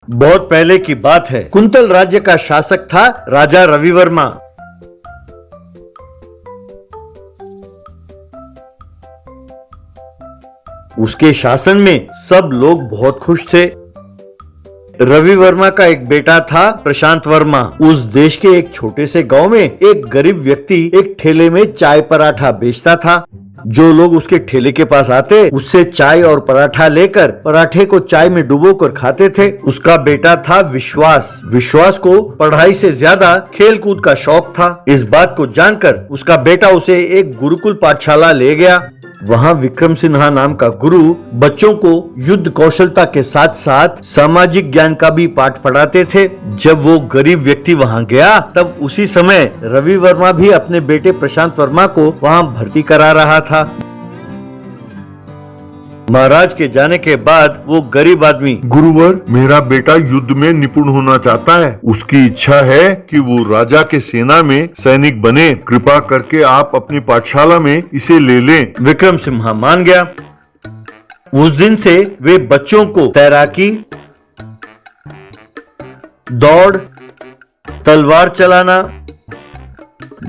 बहुत पहले की बात है। कुंतल राज्य का शासक था राजा रविवर्मा। उसके शासन में सब लोग बहुत खुश थे। रवि वर्मा का एक बेटा था प्रशांत वर्मा। उस देश के एक छोटे से गांव में एक गरीब व्यक्ति एक ठेले में चाय पराठा बेचता था। जो लोग उसके ठेले के पास आते उससे चाय और पराठा लेकर पराठे को चाय में डुबोकर खाते थे। उसका बेटा था विश्वास। विश्वास को पढ़ाई से ज्यादा खेल कूद का शौक था। इस बात को जानकर उसका बेटा उसे एक गुरुकुल पाठशाला ले गया। वहाँ विक्रम सिन्हा नाम का गुरु बच्चों को युद्ध कौशलता के साथ साथ सामाजिक ज्ञान का भी पाठ पढ़ाते थे। जब वो गरीब व्यक्ति वहाँ गया तब उसी समय रवि वर्मा भी अपने बेटे प्रशांत वर्मा को वहाँ भर्ती करा रहा था। महाराज के जाने के बाद वो गरीब आदमी, गुरुवर, मेरा बेटा युद्ध में निपुण होना चाहता है। उसकी इच्छा है कि वो राजा के सेना में सैनिक बने। कृपा करके आप अपनी पाठशाला में इसे ले लें। विक्रम सिन्हा मान गया। उस दिन से वे बच्चों को तैराकी, दौड़, तलवार चलाना,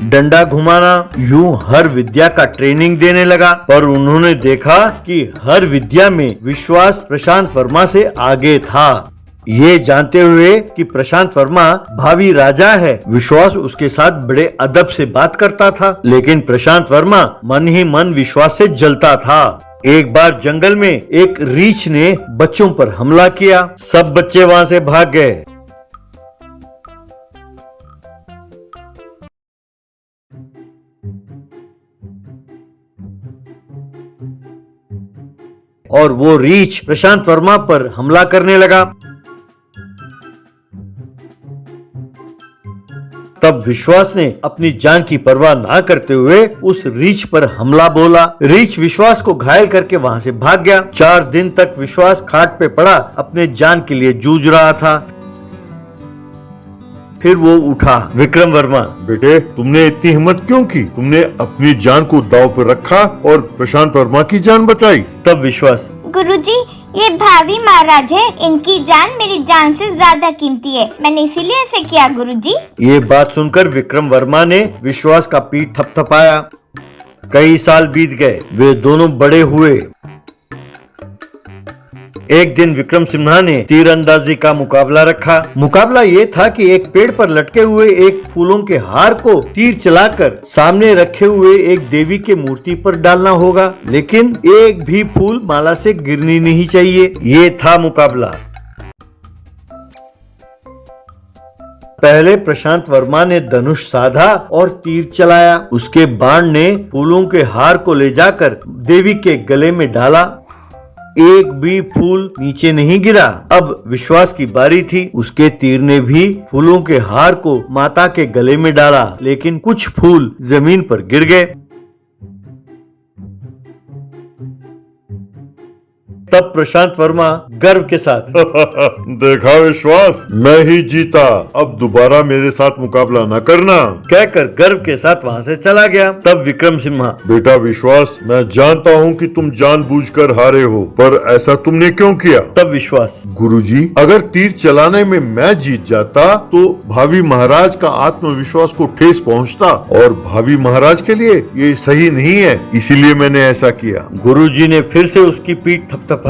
डंडा घुमाना, यूं हर विद्या का ट्रेनिंग देने लगा। पर उन्होंने देखा कि हर विद्या में विश्वास प्रशांत वर्मा से आगे था। ये जानते हुए कि प्रशांत वर्मा भावी राजा है, विश्वास उसके साथ बड़े अदब से बात करता था। लेकिन प्रशांत वर्मा मन ही मन विश्वास से जलता था। एक बार जंगल में एक रीछ ने बच्चों पर हमला किया। सब बच्चे वहां से भाग गए। और वो रीछ प्रशांत वर्मा पर हमला करने लगा। तब विश्वास ने अपनी जान की परवाह ना करते हुए उस रीछ पर हमला बोला। रीछ विश्वास को घायल करके वहां से भाग गया। 4 दिन तक विश्वास खाट पे पड़ा अपने जान के लिए जूझ रहा था। फिर वो उठा। विक्रम वर्मा, बेटे, तुमने इतनी हिम्मत क्यों की? तुमने अपनी जान को दांव पर रखा और प्रशांत वर्मा की जान बचाई। तब विश्वास, गुरुजी, ये भावी महाराज है, इनकी जान मेरी जान से ज्यादा कीमती है, मैंने इसीलिए ऐसे किया गुरुजी। ये बात सुनकर विक्रम वर्मा ने विश्वास का पीठ थपथपाया। कई साल बीत गए, वे दोनों बड़े हुए। एक दिन विक्रम सिन्हा ने तीरंदाजी का मुकाबला रखा। मुकाबला ये था कि एक पेड़ पर लटके हुए एक फूलों के हार को तीर चलाकर सामने रखे हुए एक देवी के मूर्ति पर डालना होगा, लेकिन एक भी फूल माला से गिरनी नहीं चाहिए। ये था मुकाबला। पहले प्रशांत वर्मा ने धनुष साधा और तीर चलाया। उसके बाण ने फूलों के हार को ले जाकर देवी के गले में डाला। एक भी फूल नीचे नहीं गिरा। अब विश्वास की बारी थी। उसके तीर ने भी फूलों के हार को माता के गले में डाला, लेकिन कुछ फूल जमीन पर गिर गए। तब प्रशांत वर्मा गर्व के साथ देखा विश्वास, मैं ही जीता, अब दोबारा मेरे साथ मुकाबला न करना, कहकर गर्व के साथ वहां से चला गया। तब विक्रम सिन्हा, बेटा विश्वास, मैं जानता हूँ कि तुम जानबूझकर हारे हो, पर ऐसा तुमने क्यों किया? तब विश्वास, गुरुजी, अगर तीर चलाने में मैं जीत जाता तो भावी महाराज का आत्मविश्वास को ठेस पहुँचता और भावी महाराज के लिए ये सही नहीं है, इसीलिए मैंने ऐसा किया। गुरुजी ने फिर से उसकी पीठ थपथपाई।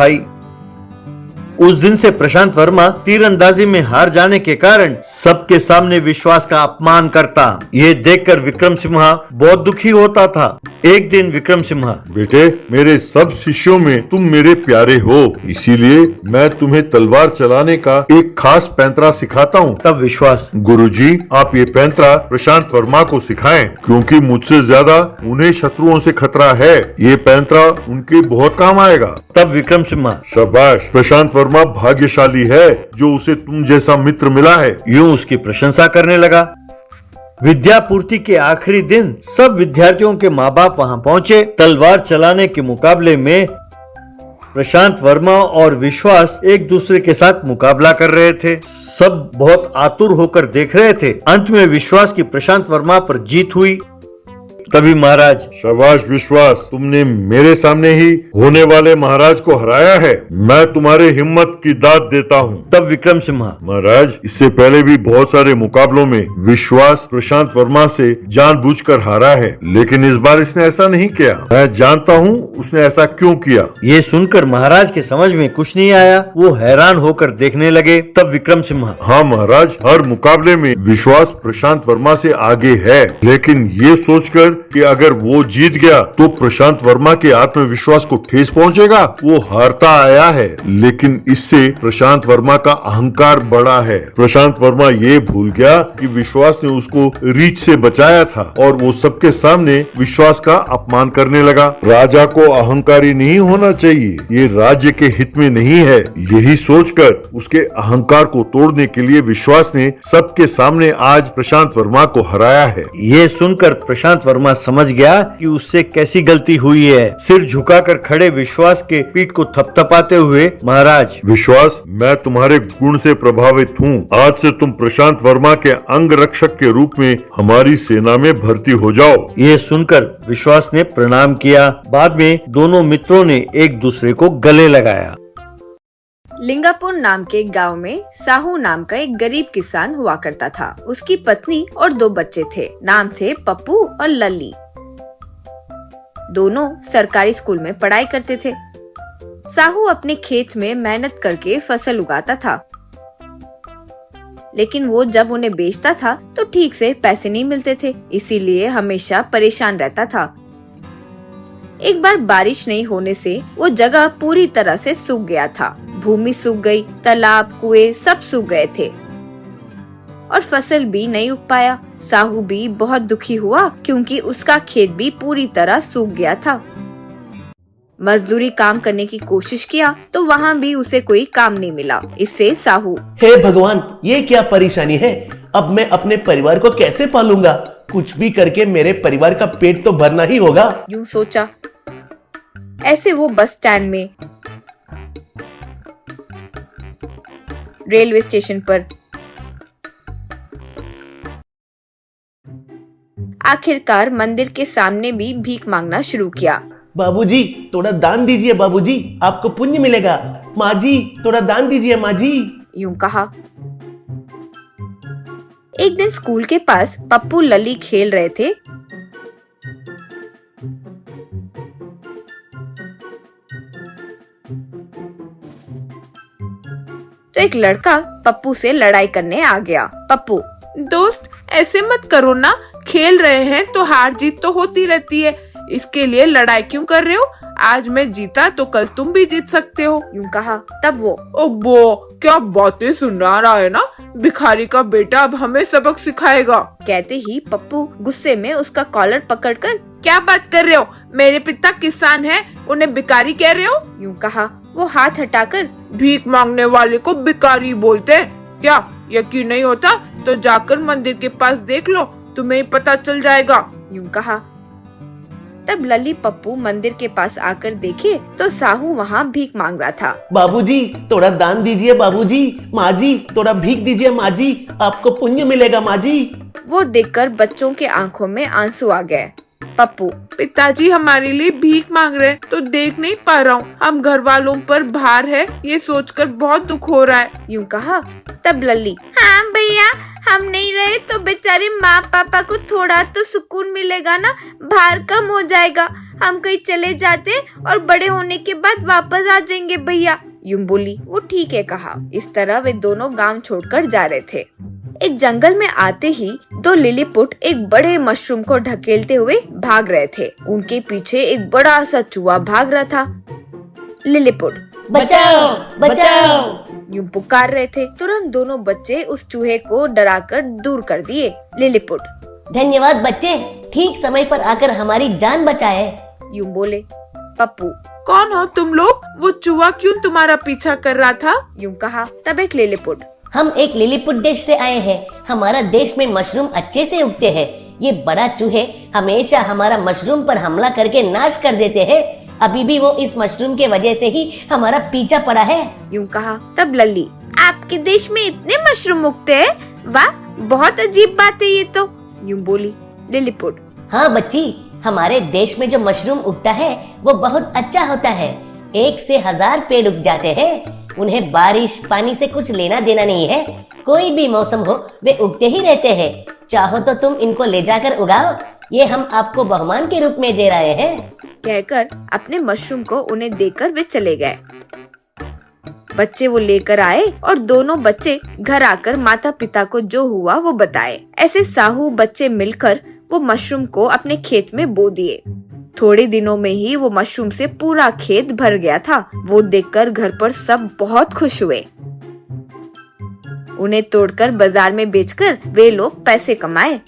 उस दिन से प्रशांत वर्मा तीरंदाजी में हार जाने के कारण सबके सामने विश्वास का अपमान करता। ये देखकर विक्रम सिन्हा बहुत दुखी होता था। एक दिन विक्रम सिन्हा, बेटे, मेरे सब शिष्यों में तुम मेरे प्यारे हो, इसीलिए मैं तुम्हें तलवार चलाने का एक खास पैंतरा सिखाता हूँ। तब विश्वास, गुरुजी, आप ये पैंतरा प्रशांत वर्मा को सिखाएं, क्योंकि मुझसे ज्यादा उन्हें शत्रुओं से खतरा है। ये पैंतरा उनके बहुत काम आएगा। तब विक्रम सिन्हा, शाबाश, प्रशांत वर्मा भाग्यशाली है जो उसे तुम जैसा मित्र मिला है। यूं उसकी प्रशंसा करने लगा। विद्या पूर्ति के आखिरी दिन सब विद्यार्थियों के माँ बाप वहां पहुंचे। तलवार चलाने के मुकाबले में प्रशांत वर्मा और विश्वास एक दूसरे के साथ मुकाबला कर रहे थे। सब बहुत आतुर होकर देख रहे थे। अंत में विश्वास की प्रशांत वर्मा पर जीत हुई। तभी महाराज, शाबाश विश्वास, तुमने मेरे सामने ही होने वाले महाराज को हराया है। मैं तुम्हारे हिम्मत की दाद देता हूँ। तब विक्रम सिंह, महाराज, इससे पहले भी बहुत सारे मुकाबलों में विश्वास प्रशांत वर्मा से जानबूझकर हारा है, लेकिन इस बार इसने ऐसा नहीं किया। मैं जानता हूँ उसने ऐसा क्यों किया। ये सुनकर महाराज के समझ में कुछ नहीं आया। वो हैरान होकर देखने लगे। तब विक्रम सिंह, हाँ महाराज, हर मुकाबले में विश्वास प्रशांत वर्मा से आगे है, लेकिन ये सोचकर कि अगर वो जीत गया तो प्रशांत वर्मा के आत्मविश्वास को ठेस पहुंचेगा, वो हारता आया है। लेकिन इससे प्रशांत वर्मा का अहंकार बढ़ा है। प्रशांत वर्मा ये भूल गया कि विश्वास ने उसको रीछ से बचाया था और वो सबके सामने विश्वास का अपमान करने लगा। राजा को अहंकारी नहीं होना चाहिए, ये राज्य के हित में नहीं है। यही सोचकर उसके अहंकार को तोड़ने के लिए विश्वास ने सबके सामने आज प्रशांत वर्मा को हराया है। ये सुनकर प्रशांत वर्मा समझ गया कि उससे कैसी गलती हुई है। सिर झुकाकर खड़े विश्वास के पीठ को थपथपाते हुए, महाराज, विश्वास, मैं तुम्हारे गुण से प्रभावित हूँ। आज से तुम प्रशांत वर्मा के अंग रक्षक के रूप में हमारी सेना में भर्ती हो जाओ। ये सुनकर विश्वास ने प्रणाम किया। बाद में दोनों मित्रों ने एक दूसरे को गले लगाया। लिंगापुर नाम के गांव में साहू नाम का एक गरीब किसान हुआ करता था। उसकी पत्नी और 2 बच्चे थे। नाम थे पप्पू और लल्ली। दोनों सरकारी स्कूल में पढ़ाई करते थे। साहू अपने खेत में मेहनत करके फसल उगाता था, लेकिन वो जब उन्हें बेचता था तो ठीक से पैसे नहीं मिलते थे, इसीलिए हमेशा परेशान रहता था। एक बार बारिश नहीं होने से वो जगह पूरी तरह से सूख गया था। भूमि सूख गई, तालाब, कुएं सब सूख गए थे और फसल भी नहीं उग पाया। साहू भी बहुत दुखी हुआ क्योंकि उसका खेत भी पूरी तरह सूख गया था। मजदूरी काम करने की कोशिश किया तो वहाँ भी उसे कोई काम नहीं मिला। इससे साहू, हे भगवान, ये क्या परेशानी है। अब मैं अपने परिवार को कैसे पालूंगा। कुछ भी करके मेरे परिवार का पेट तो भरना ही होगा, यूं सोचा। ऐसे वो बस स्टैंड में, रेलवे स्टेशन पर, आखिरकार मंदिर के सामने भी भीख मांगना शुरू किया। बाबूजी थोड़ा दान दीजिए, बाबूजी आपको पुण्य मिलेगा। माँ जी थोड़ा दान दीजिए, माँ जी, यूं कहा। एक दिन स्कूल के पास पप्पू लली खेल रहे थे। तो एक लड़का पप्पू से लड़ाई करने आ गया। पप्पू, दोस्त ऐसे मत करो ना, खेल रहे हैं तो हार जीत तो होती रहती है, इसके लिए लड़ाई क्यों कर रहे हो। आज मैं जीता तो कल तुम भी जीत सकते हो, यूं कहा। तब वो, ओबो क्या बातें सुना रहा है ना, भिखारी का बेटा अब हमें सबक सिखाएगा। कहते ही पप्पू गुस्से में उसका कॉलर पकड़कर, क्या बात कर रहे हो, मेरे पिता किसान हैं, उन्हें भिखारी कह रहे हो, यूं कहा। वो हाथ हटाकर, भीख मांगने वाले को भिखारी बोलते हैं क्या। यकीन नहीं होता तो जाकर मंदिर के पास देख लो, तुम्हें पता चल जाएगा, यूं कहा। तब लली पप्पू मंदिर के पास आकर देखे तो साहू वहाँ भीख मांग रहा था। बाबूजी थोड़ा दान दीजिए, बाबूजी, माँ जी थोड़ा भीख दीजिए, माँ जी आपको पुण्य मिलेगा, माँ जी। वो देखकर बच्चों के आंखों में आंसू आ गए। पप्पू, पिताजी हमारे लिए भीख मांग रहे हैं तो देख नहीं पा रहा हूँ, हम घर वालों पर भार है ये सोचकर बहुत दुख हो रहा है, यूं कहा। तब लल्ली, हाँ भैया, हम नहीं रहे तो बेचारे माँ पापा को थोड़ा तो सुकून मिलेगा ना, भार कम हो जाएगा, हम कहीं चले जाते और बड़े होने के बाद वापस आ जाएंगे भैया, यूं बोली। वो ठीक है कहा। इस तरह वे दोनों गांव छोड़कर जा रहे थे। एक जंगल में आते ही 2 लिलीपुट एक बड़े मशरूम को ढकेलते हुए भाग रहे थे। उनके पीछे एक बड़ा सा चूहा भाग रहा था। लिलीपुट, बचाओ बचाओ, यूं पुकार रहे थे। तुरंत दोनों बच्चे उस चूहे को डराकर दूर कर दिए। लिलीपुट, धन्यवाद बच्चे, ठीक समय पर आकर हमारी जान बचाए, यूं बोले। पप्पू, कौन हो तुम लोग, वो चूहा क्यों तुम्हारा पीछा कर रहा था, यूं कहा। तब एक लिलीपुट, हम एक लिलीपुट देश से आए हैं, हमारा देश में मशरूम अच्छे से उगते हैं, ये बड़ा चूहे हमेशा हमारा मशरूम पर हमला करके नाश कर देते हैं, अभी भी वो इस मशरूम के वजह से ही हमारा पीछा पड़ा है, यूं कहा। तब लल्ली, आपके देश में इतने मशरूम उगते हैं, वाह बहुत अजीब बात है ये तो, यूं बोली। लिलीपुट, हाँ बच्ची, हमारे देश में जो मशरूम उगता है वो बहुत अच्छा होता है। 1 से 1000 पेड़ उग जाते हैं। उन्हें बारिश पानी से कुछ लेना देना नहीं है। कोई भी मौसम हो वे उगते ही रहते हैं। चाहो तो तुम इनको ले जाकर उगाओ, ये हम आपको बहुमान के रूप में दे रहे हैं। कहकर अपने मशरूम को उन्हें देकर वे चले गए। बच्चे वो लेकर आए और दोनों बच्चे घर आकर माता पिता को जो हुआ वो बताए। ऐसे साहू बच्चे मिलकर वो मशरूम को अपने खेत में बो दिए। थोड़े दिनों में ही वो मशरूम से पूरा खेत भर गया था। वो देखकर घर पर सब बहुत खुश हुए। उन्हें तोड़कर बाजार में बेचकर वे लोग पैसे कमाए।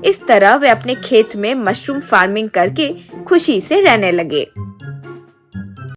इस तरह वे अपने खेत में मशरूम फार्मिंग करके खुशी से रहने लगे।